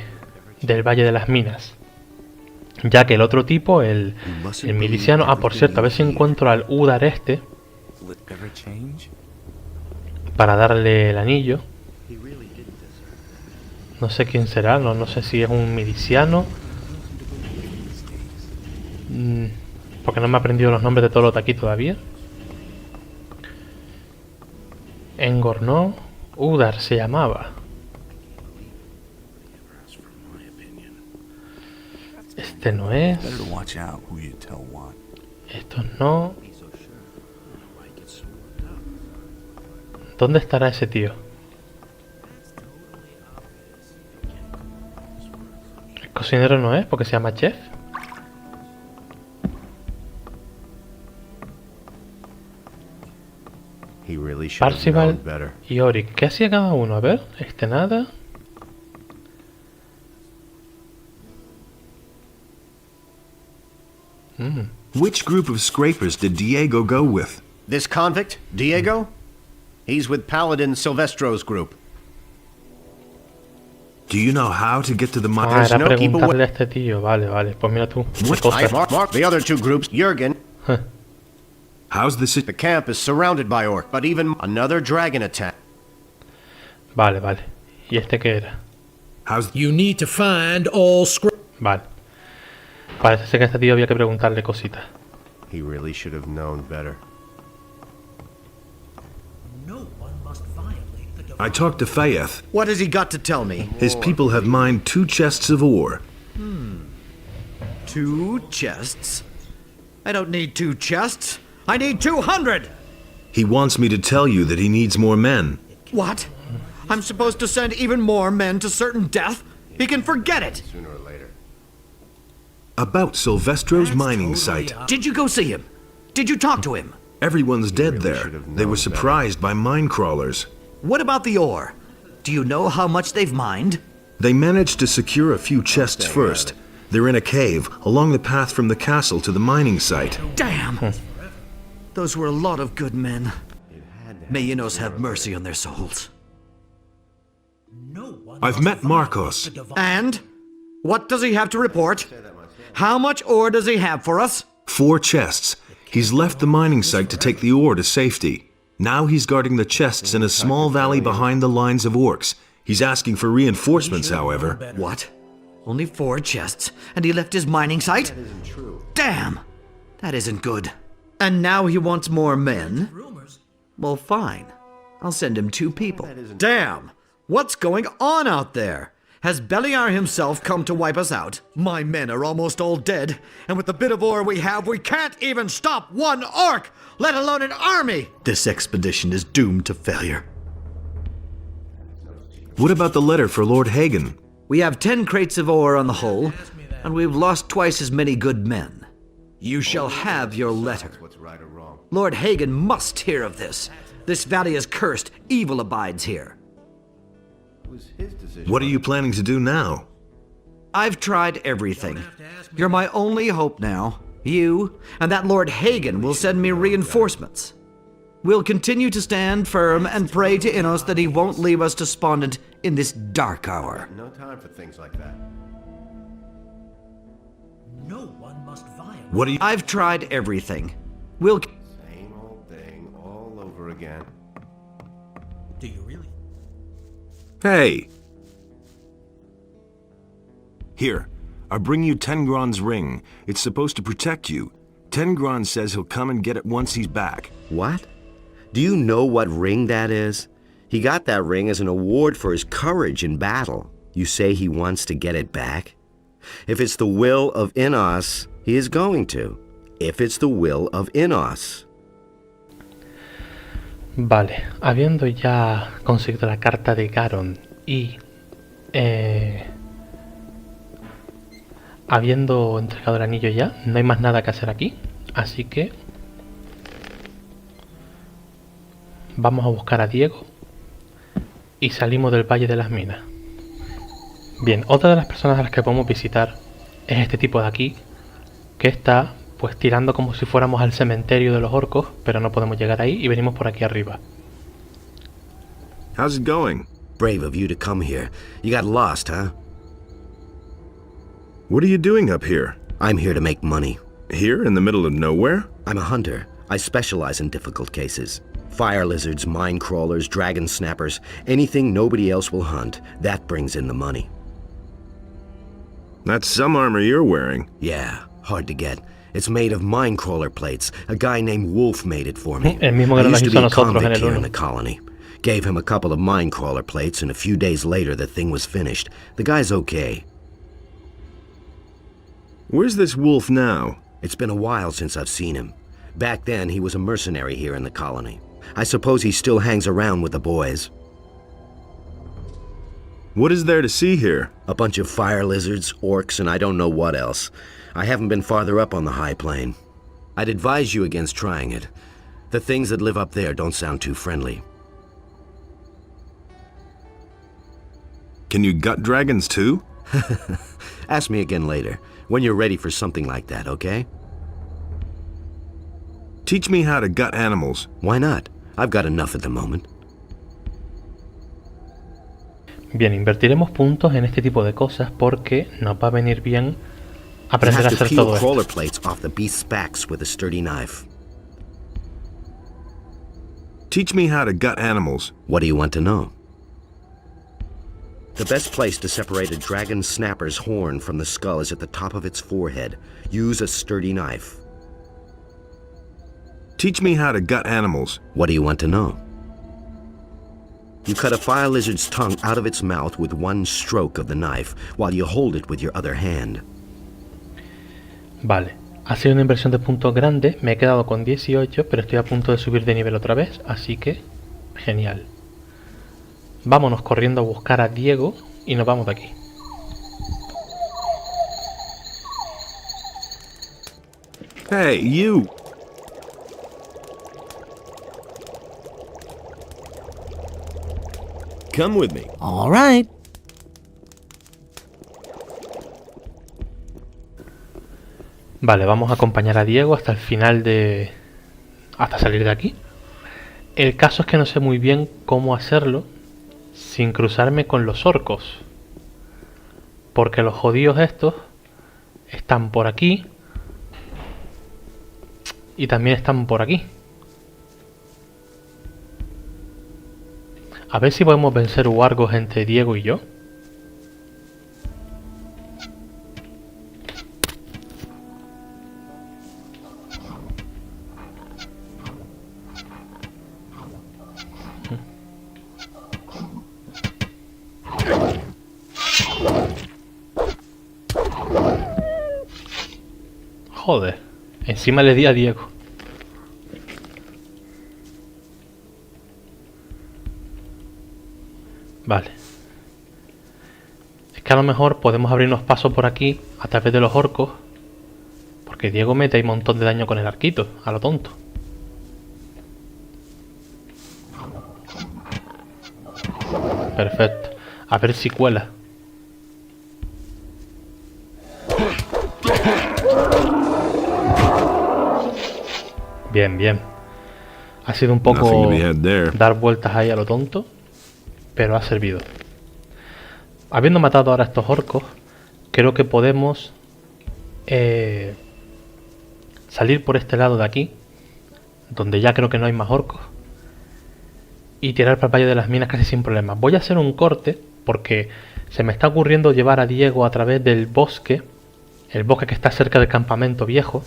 Speaker 2: Valle de las Minas. Ya que el otro tipo, el miliciano... Ah, por cierto, a ver si encuentro al Udar este. Para darle el anillo. No sé quién será, no sé si es un miliciano. Porque no me he aprendido los nombres de todos los de aquí todavía. Engornó. Udar se llamaba. Este no es. Estos no. ¿Dónde estará ese tío? El cocinero no es, porque se llama chef. Parcival y Oric. ¿Qué hacía cada uno? A ver, este nada.
Speaker 4: Which group of scrapers did Diego go with?
Speaker 11: This convict, Diego? He's with Paladin Silvestro's group.
Speaker 4: Do you know how to get to the mine?
Speaker 2: Ah, era preguntarle a este tío. Vale, vale. Pues mira tú.
Speaker 11: Mark the other 2 groups, Jürgen.
Speaker 4: How's the
Speaker 11: The camp is surrounded by orc, but even another dragon attack.
Speaker 2: Vale, vale. ¿Y este qué era?
Speaker 6: You need to find all
Speaker 2: Vale. Parece ser que a este tío había que preguntarle cositas.
Speaker 11: He really should have known better.
Speaker 4: I talked to Fayeth.
Speaker 11: What has he got to tell me?
Speaker 4: His people have mined 2 chests of ore.
Speaker 12: 2 chests? I don't need 2 chests. I need 200!
Speaker 4: He wants me to tell you that he needs more men.
Speaker 12: What? I'm supposed to send even more men to certain death? He can forget it!
Speaker 11: Sooner or later.
Speaker 4: About Silvestro's mining site.
Speaker 12: Did you go see him? Did you talk to him?
Speaker 4: Everyone's dead there. They were surprised by mine crawlers.
Speaker 12: What about the ore? Do you know how much they've mined?
Speaker 4: They managed to secure a few chests first. They're in a cave, along the path from the castle to the mining site.
Speaker 12: Damn! Those were a lot of good men. May Inos have mercy on their souls.
Speaker 4: I've met Marcos.
Speaker 12: And? What does he have to report? How much ore does he have for us?
Speaker 4: 4 chests. He's left the mining site to take the ore to safety. Now he's guarding the chests in a small valley behind the lines of orcs. He's asking for reinforcements, however.
Speaker 12: What? Only 4 chests, and he left his mining site? That isn't true. Damn! That isn't good. And now he wants more men? Well, fine. I'll send him 2 people. Damn! What's going on out there? Has Beliar himself come to wipe us out? My men are almost all dead, and with the bit of ore we have, we can't even stop 1 orc, let alone an army! This expedition is doomed to failure.
Speaker 4: What about the letter for Lord Hagen?
Speaker 12: We have 10 crates of ore on the whole, and we've lost twice as many good men. You shall have your letter. Lord Hagen must hear of this. This valley is cursed. Evil abides here.
Speaker 4: What are you planning to do now?
Speaker 12: I've tried everything. You're my only hope now. You and that Lord Hagen will send me reinforcements. We'll continue to stand firm and pray to Inos that he won't leave us despondent in this dark hour.
Speaker 11: No time for things like that.
Speaker 6: No one must violate.
Speaker 4: What are you...
Speaker 12: I've tried everything. We'll...
Speaker 11: Same old thing all over again.
Speaker 6: Do you really?
Speaker 4: Hey! Here, I bring you Tengron's ring. It's supposed to protect you. Tengron says he'll come and get it once he's back.
Speaker 11: What? Do you know what ring that is? He got that ring as an award for his courage in battle.
Speaker 7: You say he wants to get it back? If it's the will of Innos, he is going to. If it's the will of Innos.
Speaker 2: Vale, habiendo ya conseguido la carta de Garon y habiendo entregado el anillo ya, no hay más nada que hacer aquí, así que vamos a buscar a Diego y salimos del Valle de las Minas. Bien, otra de las personas a las que podemos visitar es este tipo de aquí, que está pues tirando como si fuéramos al cementerio de los orcos, pero no podemos llegar ahí y venimos por aquí arriba.
Speaker 4: How's it going?
Speaker 7: Brave of you to come here. You got lost, huh?
Speaker 4: What are you doing up here?
Speaker 7: I'm here to make money.
Speaker 4: Here in the middle of nowhere?
Speaker 7: I'm a hunter. I specialize in difficult cases. Fire lizards, mine crawlers, dragon snappers, anything nobody else will hunt. That brings in the money.
Speaker 4: That's some armor you're wearing.
Speaker 7: Yeah, hard to get. It's made of mine crawler plates. A guy named Wolf made it for me.
Speaker 2: El mismo que
Speaker 7: I
Speaker 2: nos
Speaker 7: used to
Speaker 2: hizo
Speaker 7: be
Speaker 2: a
Speaker 7: a
Speaker 2: nosotros en
Speaker 7: convict
Speaker 2: el
Speaker 7: here in
Speaker 2: uno.
Speaker 7: the colony. Gave him a couple of mine crawler plates, and a few days later the thing was finished. The guy's okay.
Speaker 4: Where's this Wolf now?
Speaker 7: It's been a while since I've seen him. Back then, he was a mercenary here in the colony. I suppose he still hangs around with the boys.
Speaker 4: What is there to see here?
Speaker 7: A bunch of fire lizards, orcs, and I don't know what else. I haven't been farther up on the high plain. I'd advise you against trying it. The things that live up there don't sound too friendly.
Speaker 4: Can you gut dragons too?
Speaker 7: Ask me again later, when you're ready for something like that, okay?
Speaker 4: Teach me how to gut animals.
Speaker 7: Why not? I've got enough at the moment.
Speaker 2: Bien, invertiremos puntos en este tipo de cosas porque nos va a venir bien
Speaker 7: You
Speaker 2: aprender a
Speaker 7: have to
Speaker 2: hacer
Speaker 7: peel
Speaker 2: todo
Speaker 7: crawler
Speaker 2: esto.
Speaker 7: plates off the beast's backs with a sturdy knife.
Speaker 4: Teach me how to gut animals.
Speaker 7: What do you want to know? The best place to separate a dragon snapper's horn from the skull is at the top of its forehead. Use a sturdy knife.
Speaker 4: Teach me how to gut animals.
Speaker 7: What do you want to know? You cut a fire lizard's tongue out of its mouth with one stroke of the knife, while you hold it with your other hand.
Speaker 2: Vale, ha sido una inversión de puntos grande, me he quedado con 18, pero estoy a punto de subir de nivel otra vez, así que genial. Vámonos corriendo a buscar a Diego y nos vamos de aquí.
Speaker 4: Hey, you! Come with me.
Speaker 13: All right.
Speaker 2: Vale, vamos a acompañar a Diego hasta el final de... hasta salir de aquí. El caso es que no sé muy bien cómo hacerlo sin cruzarme con los orcos. Porque los jodidos estos están por aquí y también están por aquí. A ver si podemos vencer wargos entre Diego y yo. Joder, encima le di a Diego. Vale. Es que a lo mejor podemos abrirnos paso por aquí a través de los orcos. Porque Diego mete ahí un montón de daño con el arquito, a lo tonto. Perfecto. A ver si cuela. Bien, bien. Ha sido un poco
Speaker 4: Nothing to be had there.
Speaker 2: dar vueltas ahí a lo tonto, pero ha servido. Habiendo matado ahora a estos orcos, creo que podemos salir por este lado de aquí, donde ya creo que no hay más orcos, y tirar para el Valle de las Minas casi sin problemas. Voy a hacer un corte porque se me está ocurriendo llevar a Diego a través del bosque, el bosque que está cerca del campamento viejo,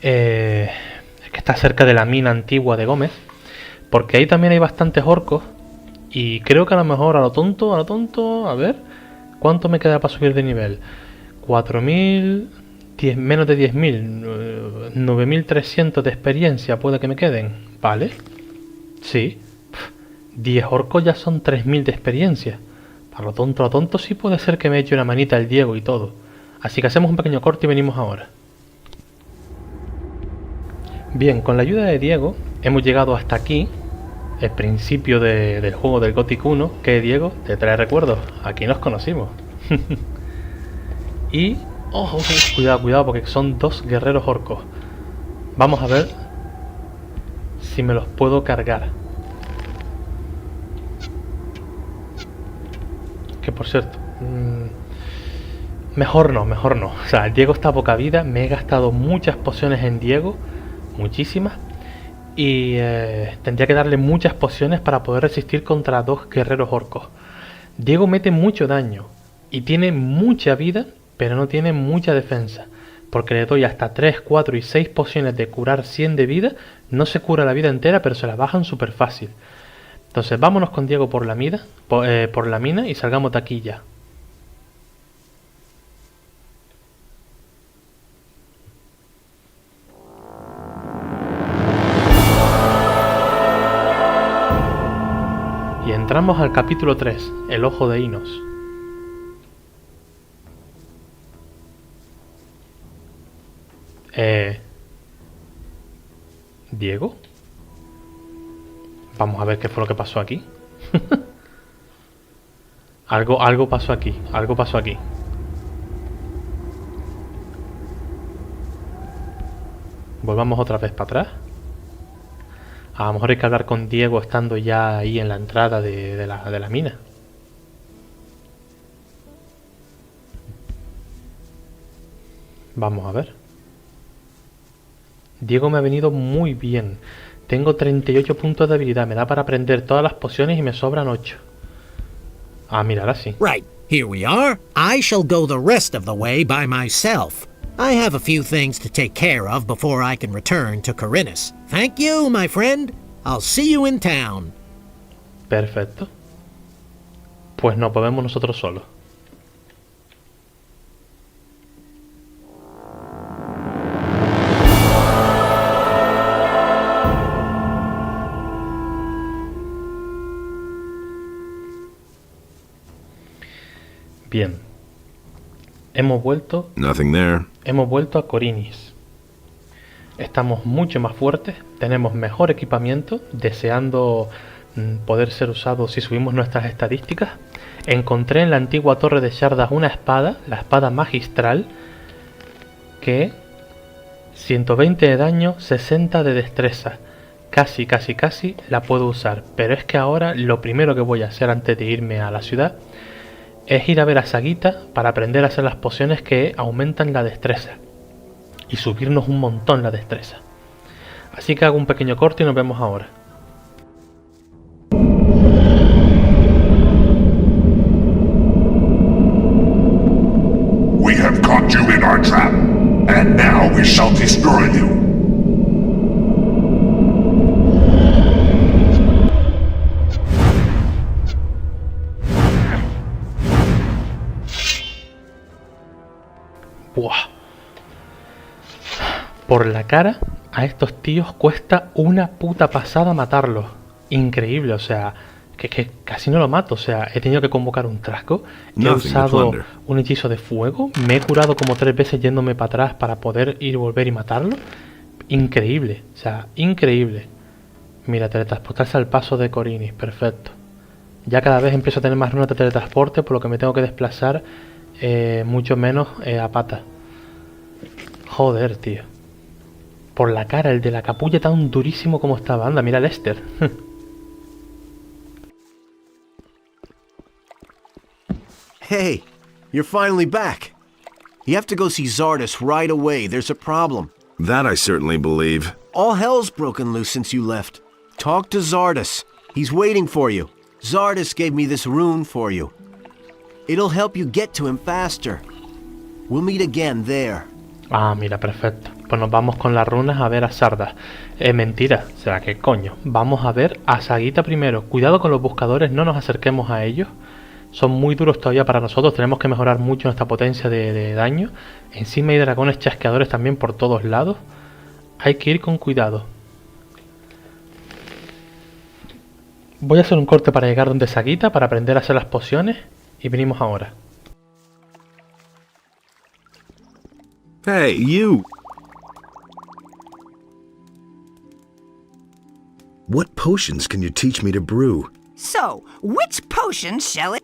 Speaker 2: que está cerca de la mina antigua de Gómez, porque ahí también hay bastantes orcos Y creo que a lo mejor a lo tonto, a ver, ¿cuánto me queda para subir de nivel? 4.000, menos de 10.000, 9.300 de experiencia puede que me queden, ¿vale? Sí, 10 orcos ya son 3.000 de experiencia. A lo tonto sí puede ser que me eche una manita el Diego y todo. Así que hacemos un pequeño corte y venimos ahora. Bien, con la ayuda de Diego hemos llegado hasta aquí, el principio del juego del Gothic 1, que Diego te trae recuerdos. Aquí nos conocimos. Y... oh, cuidado, porque son 2 guerreros orcos. Vamos a ver si me los puedo cargar. Que por cierto, mejor no. O sea, el Diego está a poca vida. Me he gastado muchas pociones en Diego, muchísimas. Y tendría que darle muchas pociones para poder resistir contra 2 guerreros orcos. Diego mete mucho daño y tiene mucha vida, pero no tiene mucha defensa. Porque le doy hasta 3, 4 y 6 pociones de curar 100 de vida. No se cura la vida entera, pero se la bajan súper fácil. Entonces vámonos con Diego por la mina y salgamos de aquí ya. Y entramos al capítulo 3, el ojo de Inos. ¿Diego? Vamos a ver qué fue lo que pasó aquí. algo pasó aquí. Volvamos otra vez para atrás. A lo mejor hay que hablar con Diego estando ya ahí en la entrada de la mina. Vamos a ver. Diego me ha venido muy bien. Tengo 38 puntos de habilidad. Me da para aprender todas las pociones y me sobran 8. Ah, mira, ahora sí.
Speaker 6: Right, here we are. I shall go the rest of the way by myself. I have a few things to take care of before I can return to Corinus. Thank you, my friend. I'll see you in town.
Speaker 2: Perfecto. Pues nos podemos nosotros solos. Bien. Hemos vuelto a Corinis. Estamos mucho más fuertes, tenemos mejor equipamiento, deseando poder ser usados si subimos nuestras estadísticas. Encontré en la antigua torre de Shardas una espada, la espada magistral, que 120 de daño, 60 de destreza. Casi la puedo usar, pero es que ahora lo primero que voy a hacer antes de irme a la ciudad es ir a ver a Saguita para aprender a hacer las pociones que aumentan la destreza y subirnos un montón la destreza. Así que hago un pequeño corte y nos vemos ahora.
Speaker 13: We have caught you in our trap, and now we shall destroy you.
Speaker 2: Buah. Por la cara, a estos tíos cuesta una puta pasada matarlos. Increíble, o sea, que casi no lo mato. O sea, he tenido que convocar un trasco. He usado un hechizo de fuego. Me he curado como 3 veces yéndome para atrás para poder ir, volver y matarlo. Increíble, o sea, increíble. Mira, teletransportarse al paso de Corinis, perfecto. Ya cada vez empiezo a tener más runas de teletransporte, por lo que me tengo que desplazar mucho menos a pata. Joder, tío. Por la cara, el de la capulla tan durísimo como estaba. Anda, mira Lester.
Speaker 7: Hey, you're finally back. You have to go see Zardas right away. There's a problem.
Speaker 4: That I certainly believe.
Speaker 7: All hell's broken loose since you left. Talk to Zardas. He's waiting for you. Zardas gave me this rune for you. It'll help you get to him faster. We'll meet again there.
Speaker 2: Ah, mira, perfecto. Pues nos vamos con las runas a ver a Sardas. Mentira, será que coño. Vamos a ver a Saguita primero. Cuidado con los buscadores, no nos acerquemos a ellos. Son muy duros todavía para nosotros, tenemos que mejorar mucho nuestra potencia de daño. Encima hay dragones chasqueadores también por todos lados. Hay que ir con cuidado. Voy a hacer un corte para llegar donde Saguita, para aprender a hacer las pociones. Y venimos ahora.
Speaker 4: Hey, you! What potions can you teach me to brew?
Speaker 14: So, which potion shall it...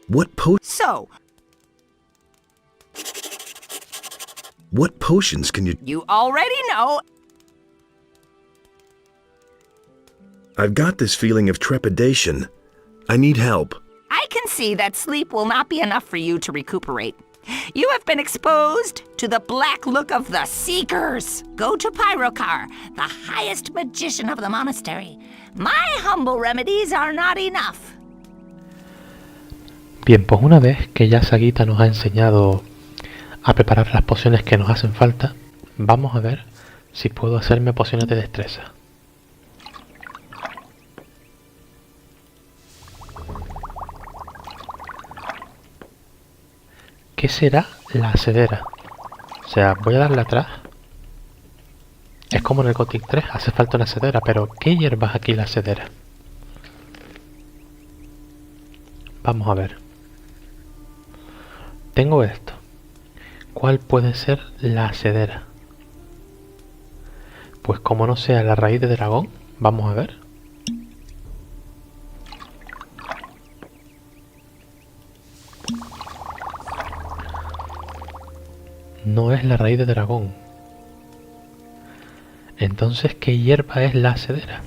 Speaker 4: What potions can you...
Speaker 14: You already know.
Speaker 4: I've got this feeling of trepidation. I need help.
Speaker 14: I can see that sleep will not be enough for you to recuperate. You have been exposed to the black look of the Seekers. Go to Pyrokar, the highest magician of the monastery. My humble remedies are not enough.
Speaker 2: Bien, pues una vez que ya Saguita nos ha enseñado a preparar las pociones que nos hacen falta, vamos a ver si puedo hacerme pociones de destreza. ¿Qué será la asedera? O sea, voy a darle atrás. Es como en el Gothic 3, hace falta una asedera, pero ¿qué hierbas aquí la asedera? Vamos a ver. Tengo esto. ¿Cuál puede ser la asedera? Pues como no sea la raíz de dragón, vamos a ver. No es la raíz de dragón. Entonces, ¿qué hierba es la asedera?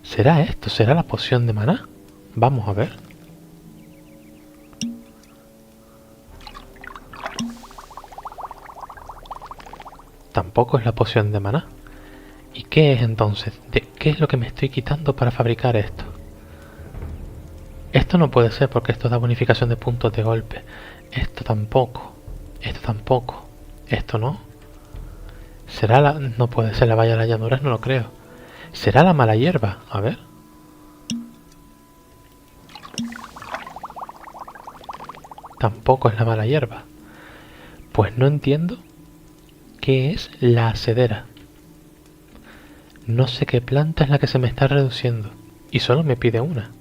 Speaker 2: ¿Será esto? ¿Será la poción de maná? Vamos a ver. Tampoco es la poción de maná. ¿Y qué es entonces? ¿Qué es lo que me estoy quitando para fabricar esto? Esto no puede ser porque esto da bonificación de puntos de golpe. Esto tampoco. Esto tampoco. Esto no. ¿Será la...? No puede ser la Valle de las llanuras, no lo creo. ¿Será la mala hierba? A ver. Tampoco es la mala hierba. Pues no entiendo qué es la asedera. No sé qué planta es la que se me está reduciendo. Y solo me pide una.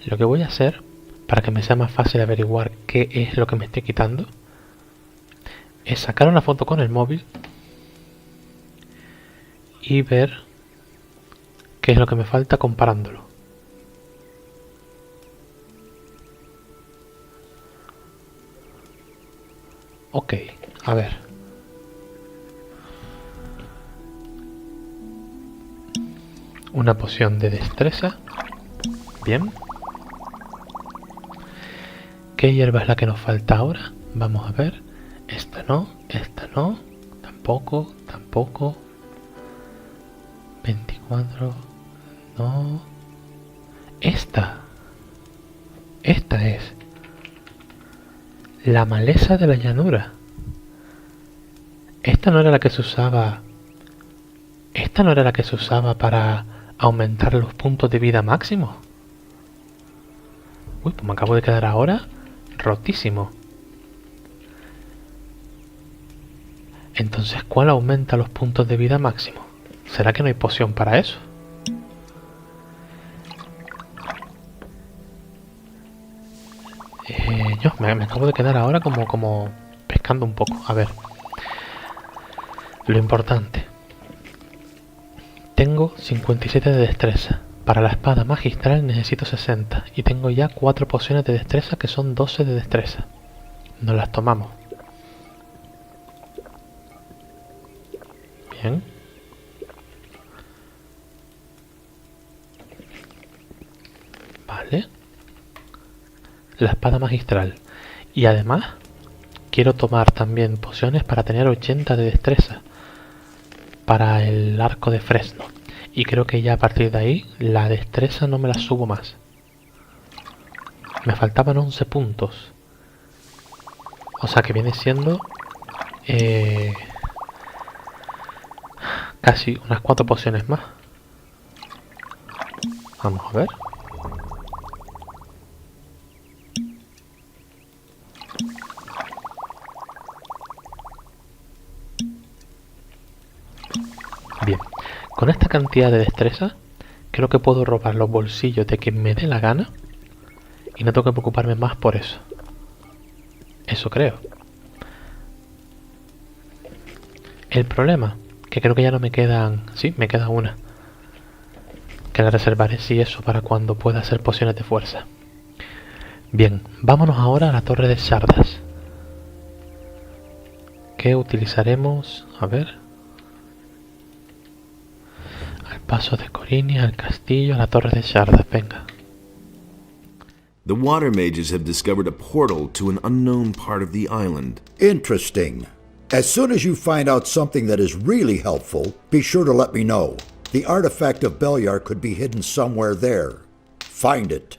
Speaker 2: Lo que voy a hacer, para que me sea más fácil averiguar qué es lo que me estoy quitando, es sacar una foto con el móvil y ver qué es lo que me falta comparándolo. Ok, a ver. Una poción de destreza. Bien. ¿Qué hierba es la que nos falta ahora? Vamos a ver. Esta no, tampoco, tampoco. 24, no. Esta es la maleza de la llanura. Esta no era la que se usaba. Esta no era la que se usaba para aumentar los puntos de vida máximos. Uy, pues me acabo de quedar ahora rotísimo. Entonces, ¿cuál aumenta los puntos de vida máximo? ¿Será que no hay poción para eso? Yo me acabo de quedar ahora como pescando un poco. A ver. Lo importante. Tengo 57 de destreza. Para la espada magistral necesito 60. Y tengo ya 4 pociones de destreza que son 12 de destreza. Nos las tomamos. Bien. Vale. La espada magistral. Y además quiero tomar también pociones para tener 80 de destreza. Para el arco de fresno. Y creo que ya a partir de ahí la destreza no me la subo más. Me faltaban 11 puntos. O sea que viene siendo casi unas 4 pociones más. Vamos a ver. Bien, con esta cantidad de destreza creo que puedo robar los bolsillos de quien me dé la gana y no tengo que preocuparme más por eso. Eso creo. El problema, que creo que ya no me quedan... Sí, me queda una. Que la reservaré si eso para cuando pueda hacer pociones de fuerza. Bien, vámonos ahora a la torre de Sardas. Que utilizaremos... A ver... Al paso de Corinia, al castillo, a la torre de Sardas, venga.
Speaker 4: The water mages have discovered a portal to an unknown part of the island.
Speaker 15: Interesting. As soon as you find out something that is really helpful, be sure to let me know. The artifact of Beliar could be hidden somewhere there. Find it.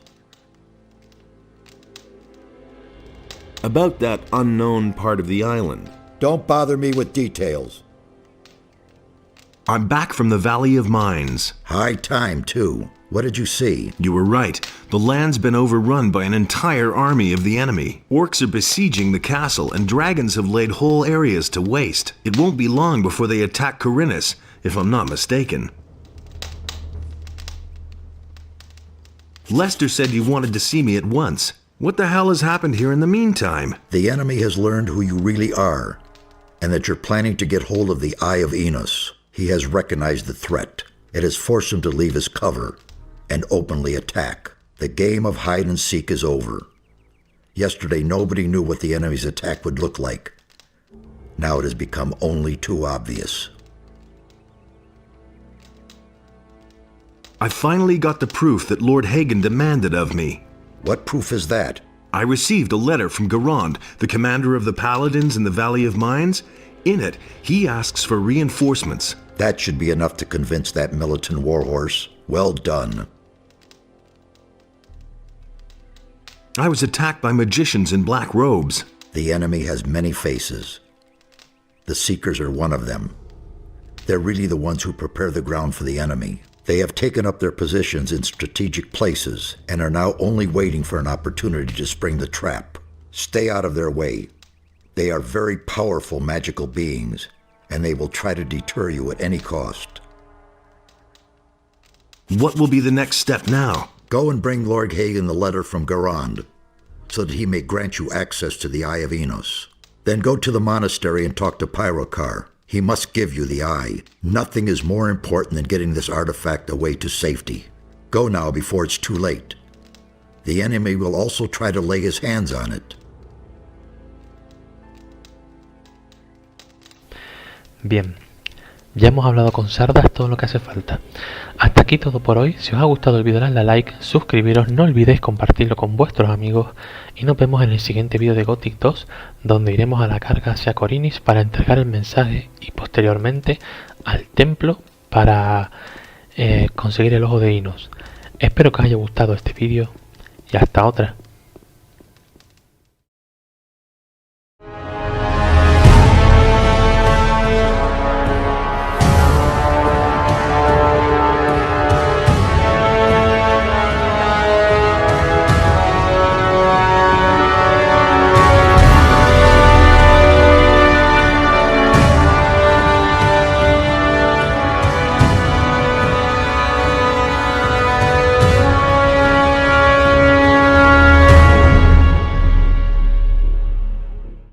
Speaker 4: About that unknown part of the island.
Speaker 15: Don't bother me with details.
Speaker 4: I'm back from the Valley of Mines.
Speaker 15: High time, too. What did you see?
Speaker 4: You were right. The land's been overrun by an entire army of the enemy. Orcs are besieging the castle, and dragons have laid whole areas to waste. It won't be long before they attack Corinus, if I'm not mistaken. Lester said you wanted to see me at once. What the hell has happened here in the meantime?
Speaker 15: The enemy has learned who you really are, and that you're planning to get hold of the Eye of Enos. He has recognized the threat. It has forced him to leave his cover and openly attack. The game of hide and seek is over. Yesterday, nobody knew what the enemy's attack would look like. Now it has become only too obvious.
Speaker 4: I finally got the proof that Lord Hagen demanded of me.
Speaker 15: What proof is that?
Speaker 4: I received a letter from Garand, the commander of the Paladines in the Valley of Mines. In it, he asks for reinforcements.
Speaker 15: That should be enough to convince that militant warhorse. Well done.
Speaker 4: I was attacked by magicians in black robes.
Speaker 15: The enemy has many faces. The Seekers are one of them. They're really the ones who prepare the ground for the enemy. They have taken up their positions in strategic places and are now only waiting for an opportunity to spring the trap. Stay out of their way. They are very powerful magical beings, and they will try to deter you at any cost.
Speaker 4: What will be the next step now?
Speaker 15: Go and bring Lord Hagen the letter from Garand, so that he may grant you access to the Eye of Enos. Then go to the monastery and talk to Pyrokar. He must give you the eye. Nothing is more important than getting this artifact away to safety. Go now before it's too late. The enemy will also try to lay his hands on it.
Speaker 2: Bien, ya hemos hablado con Sardas todo lo que hace falta. Hasta aquí todo por hoy. Si os ha gustado el vídeo, dadle a like, suscribiros, no olvidéis compartirlo con vuestros amigos y nos vemos en el siguiente vídeo de Gothic 2, donde iremos a la carga hacia Corinis para entregar el mensaje y posteriormente al templo para conseguir el ojo de Enos. Espero que os haya gustado este vídeo y hasta otra.